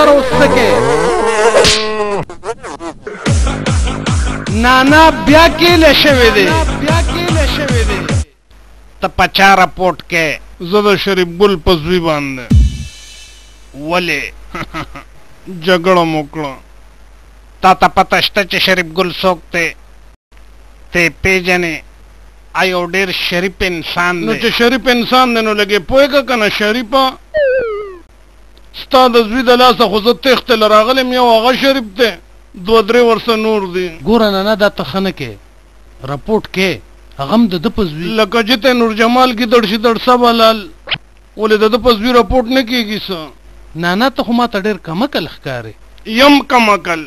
سره وسکه نانا بیا کېله شوی دی ته په چا رپورټ کې زه د شریف ګل په زوی باندې ولې جګړه مو کړه تا ته پته شته چې شریف ګل څوک دی ته پیژنې یو ډېر شریف انسان نو دی چې شریف انسان دی نو لږې پوهېږه که نه شریفه ستا د زوی د لاسه خو زه تېښتې له راغلم یو هغه شریف دی 2-3 ورسه نور دي ګوره نانا دا ته ښه نه کې رپورټ کې هغه هم د ده په زوی لکه چې ته نور جمال کې دړ شي دړ سبا لال ولې د ده په زوی رپورټ نه کېږي څه نانا ته خو ماته ډېر کمکل ښکارې یم کمکل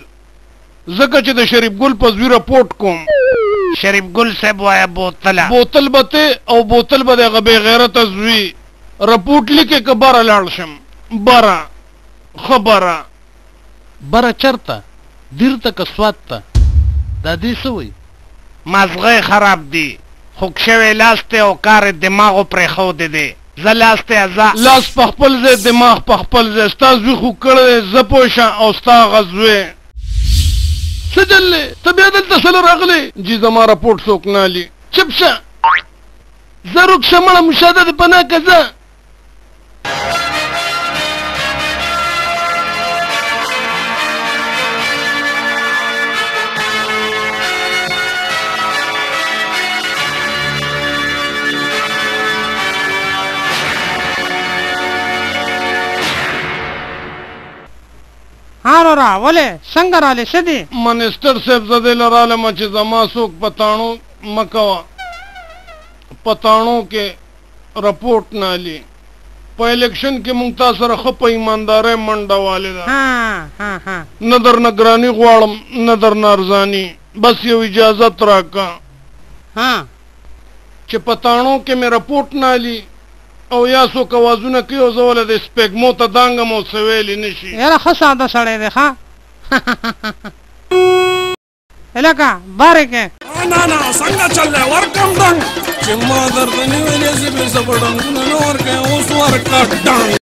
ځکه چې د شریف ګل په زوی رپورټ کوم شریف ګل صاحب وایه بوتله بوتل به ته او بوتل به د هغه بې غیرته زوی رپورټ لیکې که بره لاړ شم بره خبره بره چرته دیر ته که سوات ته دا دې څه وایي مازغه خراب دی خوږ شوی لاس دی او کار دماغو پرېښودی دی زه لاس دی لاس په خپل ځای دماغ په خپل ځای ستا زوی خوږ کړی دی زه پوه شه او ستا هغه زوی څه جل دی ته بیا دلته څه له راغلی جي زما رپورټ څوک نه الي چپ شه زه روک شه مړه مشاهده د پناه که زه را ولې څنګه رالی څه دي منسټر صاحب زه دې له رالمه چې زما څوک پتاڼو مه کوه پتاڼو کې رپورټ نه الي په الیکشن کې مونږ تا سره ښه په ایماندارۍ منډه والې ده نه درنه ګراني غواړم نه درنه ارزاني بس یو اجازت راکه چې پتاڼو کې مې رپورټ نه الي او یا څوک اوازونه کوي او زه وله د سپېږمو ته دانګم او څه ویلی نه شي یاره ښه ساده سړی دی ښه هلکه بارې کې نه څنګه چل دی ورکم ډنګ چې ما درته نه ویلې چې بېرته به ډنګونه نه ورکوې اوس ورکه ډنګ